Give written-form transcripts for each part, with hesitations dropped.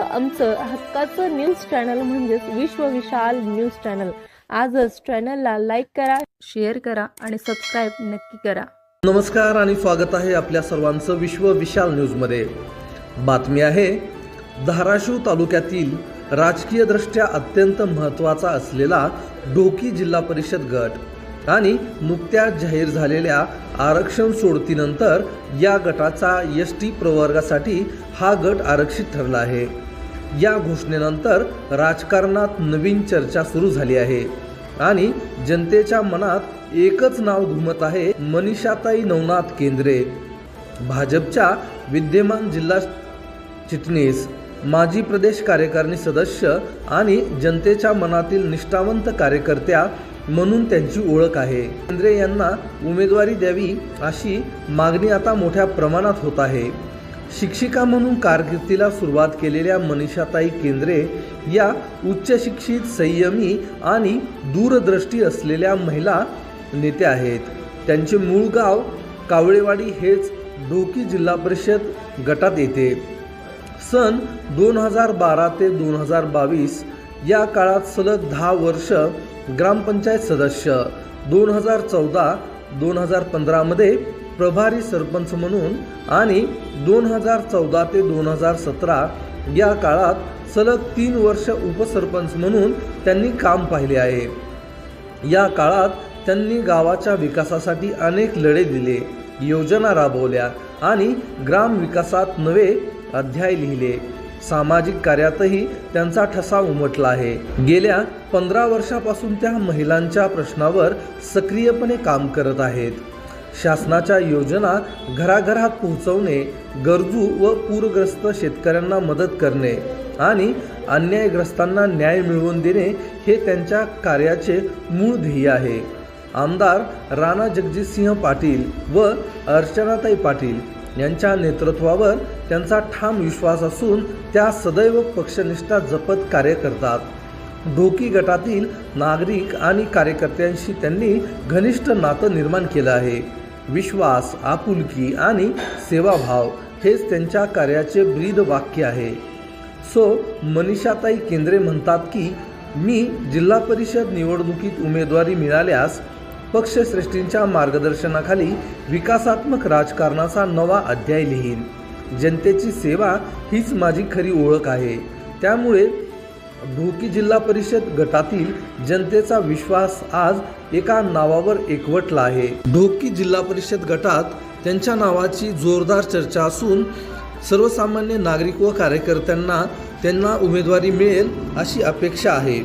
आमचं हक्काचं news channel म्हणजेच विश्व विशाल न्यूज चॅनल। आजच चॅनलला लाईक करा, शेअर करा आणि सबस्क्राईब नक्की करा। नमस्कार आणि स्वागत आहे आपल्या सर्वांचं विश्व विशाल न्यूजमध्ये। बातमी आहे धाराशिव तालुक्यातील राजकीय दृष्ट्या अत्यंत महत्त्वाचा असलेला ढोकी जिल्हा परिषद गट आणि नुकत्याच जाहीर झालेल्या आरक्षण सोडतीनंतर या गटाचा एसटी प्रवर्गासाठी हा गट आरक्षित ठरला आहे। या घोषणेनंतर राजकारणात नवीन चर्चा सुरू झाली आहे आणि जनतेच्या मनात एकच नाव घुमत आहे, मनीषाताई नवनाथ केंद्रे। भाजपच्या विद्यमान जिल्हा चिटणीस, माजी प्रदेश कार्यकारिणी सदस्य आणि जनतेच्या मनातील निष्ठावंत कार्यकर्त्या म्हणून त्यांची ओळख आहे। केंद्रे यांना उमेदवारी द्यावी अशी मागणी आता मोठ्या प्रमाणात होत आहे। शिक्षिका म्हणून कारकिर्दीला सुरुवात केलेल्या मनीषाताई केंद्रे या उच्च शिक्षित, संयमी आणि दूरदृष्टी असलेल्या महिला नेत्या आहेत। त्यांचे मूळ गाव कावळेवाडी हेच ढोकी जिल्हा परिषद गटात येते। सन 2012 ते 2022 या काळात सलग 10 वर्ष ग्रामपंचायत सदस्य, 2014-2015 मध्ये प्रभारी सरपंच म्हणून आणि 2014 ते 2017 या काळात सलग 3 वर्ष उपसरपंच म्हणून त्यांनी काम पाहिले आहे। या काळात त्यांनी गावाच्या विकासासाठी अनेक लढे दिले, योजना राबवल्या आणि ग्राम विकासात नवे अध्याय लिहिले। सामाजिक कार्यातही त्यांचा ठसा उमटला आहे। गेल्या 15 वर्षापासून त्या महिलांच्या प्रश्नावर सक्रियपणे काम करत आहेत। शासनाच्या योजना घराघरात पोहोचवणे, गरजू व पूरग्रस्त शेतकऱ्यांना मदत करणे आणि अन्यायग्रस्तांना न्याय मिळवून देणे हे त्यांच्या कार्याचे मूळ ध्येय आहे। आमदार राणा जगजितसिंह पाटील व अर्चनाताई पाटील यांच्या नेतृत्वावर त्यांचा ठाम विश्वास असून त्या सदैव पक्षनिष्ठा जपत कार्य करतात। ढोकी गटातील नागरिक आणि कार्यकर्त्यांशी त्यांनी घनिष्ठ नातं निर्माण केलं आहे। विश्वास, आपुलकी आणि सेवाभाव हेच त्यांच्या कार्याचे ब्रीद वाक्य आहे। मनीषाताई केंद्रे म्हणतात की मी जिल्हा परिषद निवडणुकीत उमेदवारी मिळाल्यास पक्षश्रेष्ठींच्या मार्गदर्शनाखाली विकासात्मक राजकारणाचा नवा अध्याय लिहीन। जनतेची सेवा हीच माझी खरी ओळख आहे। त्यामुळे ढोकी जिल्हा परिषद गटातील जनतेचा विश्वास आज एका नावावर एकवटला आहे। ढोकी जिल्हा परिषद गटात त्यांच्या नावाची जोरदार चर्चा असून सर्वसामान्य नागरिक व कार्यकर्त्यांना त्यांना उमेदवारी मिळेल अशी अपेक्षा आहे।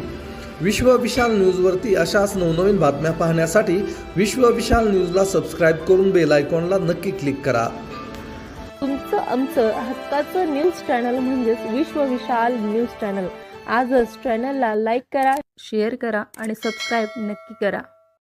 विश्व विशाल न्यूजवरती अशाच नवनवीन बातम्या पाहण्यासाठी विश्व विशाल न्यूजला सबस्क्राईब करून बेल आयकॉनला नक्की क्लिक करा। तुमचं आमचं हक्काचं न्यूज चॅनल म्हणजेच विश्व विशाल न्यूज चॅनल। आजच चॅनलला लाईक करा, शेअर करा आणि सबस्क्राईब नक्की करा।